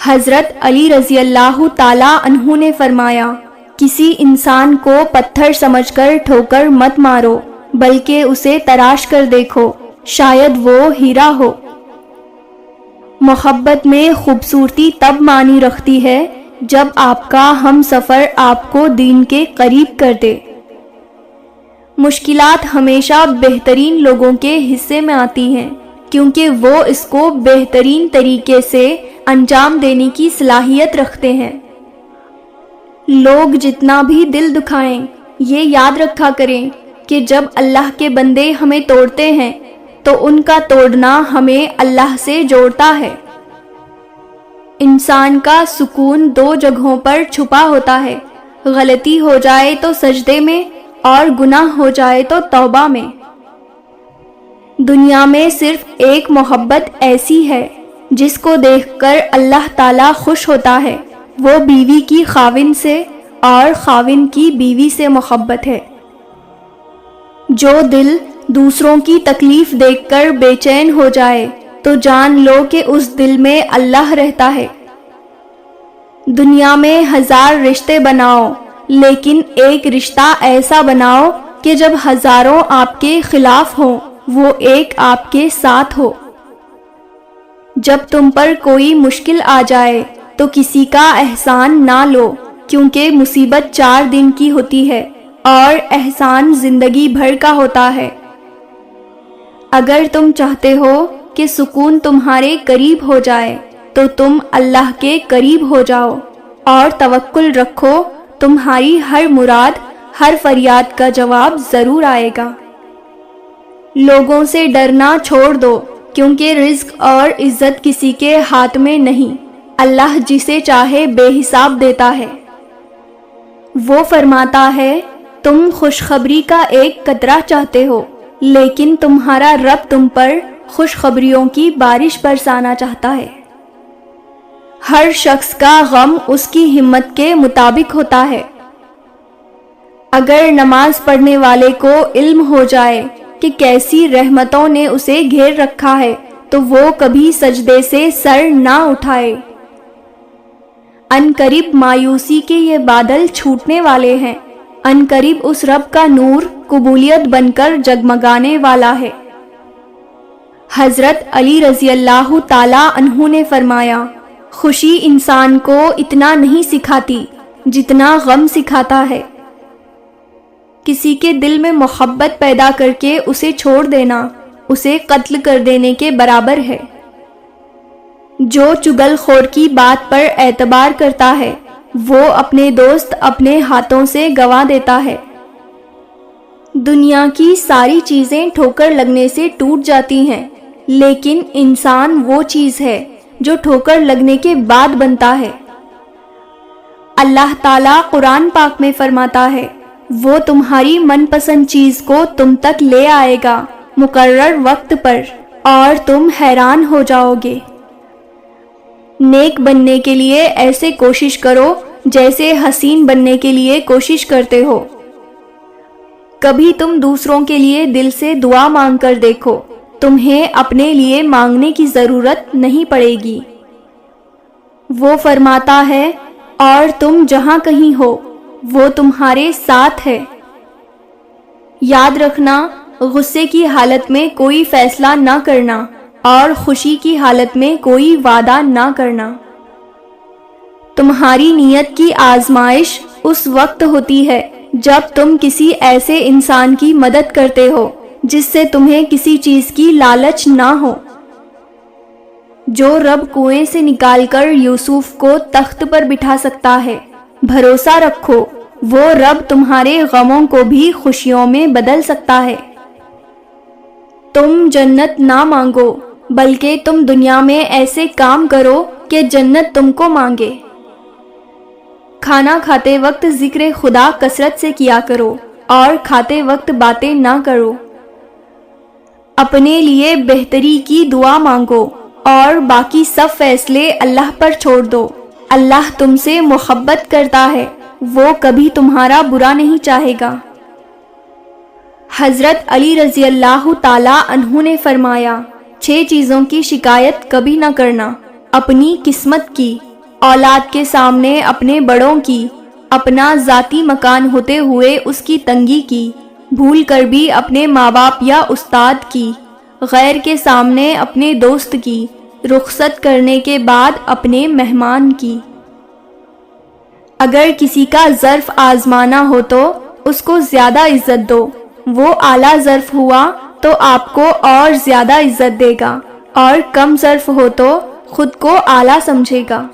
حضرت علی رضی اللہ تعالیٰ عنہ نے فرمایا، کسی انسان کو پتھر سمجھ کر ٹھوکر مت مارو، بلکہ اسے تراش کر دیکھو، شاید وہ ہیرا ہو۔ محبت میں خوبصورتی تب معنی رکھتی ہے جب آپ کا ہم سفر آپ کو دین کے قریب کر دے۔ مشکلات ہمیشہ بہترین لوگوں کے حصے میں آتی ہیں، کیونکہ وہ اس کو بہترین طریقے سے انجام دینے کی صلاحیت رکھتے ہیں۔ لوگ جتنا بھی دل دکھائیں، یہ یاد رکھا کریں کہ جب اللہ کے بندے ہمیں توڑتے ہیں تو ان کا توڑنا ہمیں اللہ سے جوڑتا ہے۔ انسان کا سکون دو جگہوں پر چھپا ہوتا ہے، غلطی ہو جائے تو سجدے میں اور گناہ ہو جائے تو توبہ میں۔ دنیا میں صرف ایک محبت ایسی ہے جس کو دیکھ کر اللہ تعالیٰ خوش ہوتا ہے، وہ بیوی کی خاوند سے اور خاوند کی بیوی سے محبت ہے۔ جو دل دوسروں کی تکلیف دیکھ کر بے چین ہو جائے تو جان لو کہ اس دل میں اللہ رہتا ہے۔ دنیا میں 1000 رشتے بناؤ، لیکن ایک رشتہ ایسا بناؤ کہ جب ہزاروں آپ کے خلاف ہوں، وہ ایک آپ کے ساتھ ہو۔ جب تم پر کوئی مشکل آ جائے تو کسی کا احسان نہ لو، کیونکہ مصیبت 4 دن کی ہوتی ہے اور احسان زندگی بھر کا ہوتا ہے۔ اگر تم چاہتے ہو کہ سکون تمہارے قریب ہو جائے تو تم اللہ کے قریب ہو جاؤ اور توکل رکھو، تمہاری ہر مراد، ہر فریاد کا جواب ضرور آئے گا۔ لوگوں سے ڈرنا چھوڑ دو، کیونکہ رزق اور عزت کسی کے ہاتھ میں نہیں، اللہ جسے چاہے بے حساب دیتا ہے۔ وہ فرماتا ہے، تم خوشخبری کا ایک قطرہ چاہتے ہو، لیکن تمہارا رب تم پر خوشخبریوں کی بارش برسانا چاہتا ہے۔ ہر شخص کا غم اس کی ہمت کے مطابق ہوتا ہے۔ اگر نماز پڑھنے والے کو علم ہو جائے کہ کیسی رحمتوں نے اسے گھیر رکھا ہے تو وہ کبھی سجدے سے سر نہ اٹھائے۔ عنقریب مایوسی کے یہ بادل چھوٹنے والے ہیں، عنقریب اس رب کا نور قبولیت بن کر جگمگانے والا ہے۔ حضرت علی رضی اللہ تعالیٰ عنہ نے فرمایا، خوشی انسان کو اتنا نہیں سکھاتی جتنا غم سکھاتا ہے۔ کسی کے دل میں محبت پیدا کر کے اسے چھوڑ دینا، اسے قتل کر دینے کے برابر ہے۔ جو چگل خور کی بات پر اعتبار کرتا ہے، وہ اپنے دوست اپنے ہاتھوں سے گنوا دیتا ہے۔ دنیا کی ساری چیزیں ٹھوکر لگنے سے ٹوٹ جاتی ہیں، لیکن انسان وہ چیز ہے جو ٹھوکر لگنے کے بعد بنتا ہے۔ اللہ تعالیٰ قرآن پاک میں فرماتا ہے، وہ تمہاری من پسند چیز کو تم تک لے آئے گا مقرر وقت پر، اور تم حیران ہو جاؤ گے۔ نیک بننے کے لیے ایسے کوشش کرو جیسے حسین بننے کے لیے کوشش کرتے ہو۔ کبھی تم دوسروں کے لیے دل سے دعا مانگ کر دیکھو، تمہیں اپنے لیے مانگنے کی ضرورت نہیں پڑے گی۔ وہ فرماتا ہے، اور تم جہاں کہیں ہو وہ تمہارے ساتھ ہے۔ یاد رکھنا، غصے کی حالت میں کوئی فیصلہ نہ کرنا اور خوشی کی حالت میں کوئی وعدہ نہ کرنا۔ تمہاری نیت کی آزمائش اس وقت ہوتی ہے جب تم کسی ایسے انسان کی مدد کرتے ہو جس سے تمہیں کسی چیز کی لالچ نہ ہو۔ جو رب کنویں سے نکال کر یوسف کو تخت پر بٹھا سکتا ہے، بھروسہ رکھو وہ رب تمہارے غموں کو بھی خوشیوں میں بدل سکتا ہے۔ تم جنت نہ مانگو، بلکہ تم دنیا میں ایسے کام کرو کہ جنت تم کو مانگے۔ کھانا کھاتے وقت ذکر خدا کثرت سے کیا کرو اور کھاتے وقت باتیں نہ کرو۔ اپنے لیے بہتری کی دعا مانگو اور باقی سب فیصلے اللہ پر چھوڑ دو۔ اللہ تم سے محبت کرتا ہے، وہ کبھی تمہارا برا نہیں چاہے گا۔ حضرت علی رضی اللہ تعالیٰ عنہ نے فرمایا، 6 چیزوں کی شکایت کبھی نہ کرنا: اپنی قسمت کی، اولاد کے سامنے اپنے بڑوں کی، اپنا ذاتی مکان ہوتے ہوئے اس کی تنگی کی، بھول کر بھی اپنے ماں باپ یا استاد کی، غیر کے سامنے اپنے دوست کی، رخصت کرنے کے بعد اپنے مہمان کی۔ اگر کسی کا ظرف آزمانا ہو تو اس کو زیادہ عزت دو، وہ اعلیٰ ظرف ہوا تو آپ کو اور زیادہ عزت دے گا، اور کم ظرف ہو تو خود کو اعلیٰ سمجھے گا۔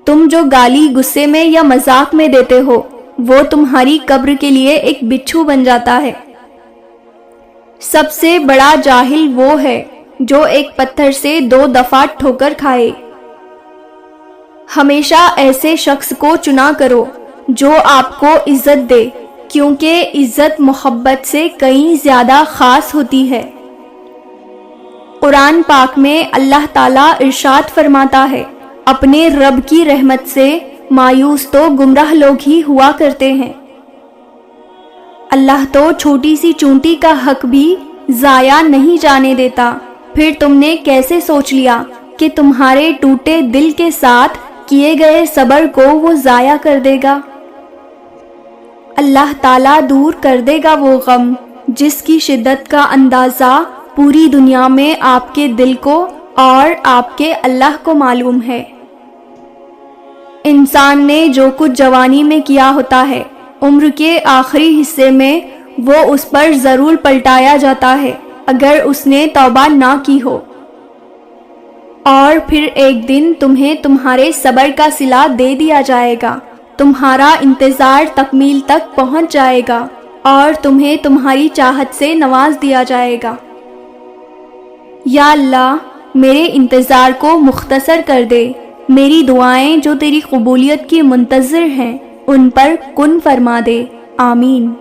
تم جو گالی غصے میں یا مذاق میں دیتے ہو وہ تمہاری قبر کے لیے ایک بچھو بن جاتا ہے۔ سب سے بڑا جاہل وہ ہے جو ایک پتھر سے 2 دفعہ ٹھوکر کھائے۔ ہمیشہ ایسے شخص کو چنا کرو جو آپ کو عزت دے، کیونکہ عزت محبت سے کہیں زیادہ خاص ہوتی ہے۔ قرآن پاک میں اللہ تعالیٰ ارشاد فرماتا ہے، اپنے رب کی رحمت سے مایوس تو گمراہ لوگ ہی ہوا کرتے ہیں۔ اللہ تو چھوٹی سی چونٹی کا حق بھی ضائع نہیں جانے دیتا، پھر تم نے کیسے سوچ لیا کہ تمہارے ٹوٹے دل کے ساتھ کیے گئے صبر کو وہ ضائع کر دے گا؟ اللہ تعالیٰ دور کر دے گا وہ غم جس کی شدت کا اندازہ پوری دنیا میں آپ کے دل کو اور آپ کے اللہ کو معلوم ہے۔ انسان نے جو کچھ جوانی میں کیا ہوتا ہے، عمر کے آخری حصے میں وہ اس پر ضرور پلٹایا جاتا ہے اگر اس نے توبہ نہ کی ہو، اور پھر ایک دن تمہیں تمہارے صبر کا صلہ دے دیا جائے گا، تمہارا انتظار تکمیل تک پہنچ جائے گا اور تمہیں تمہاری چاہت سے نواز دیا جائے گا۔ یا اللہ، میرے انتظار کو مختصر کر دے، میری دعائیں جو تیری قبولیت کی منتظر ہیں ان پر کن فرما دے، آمین۔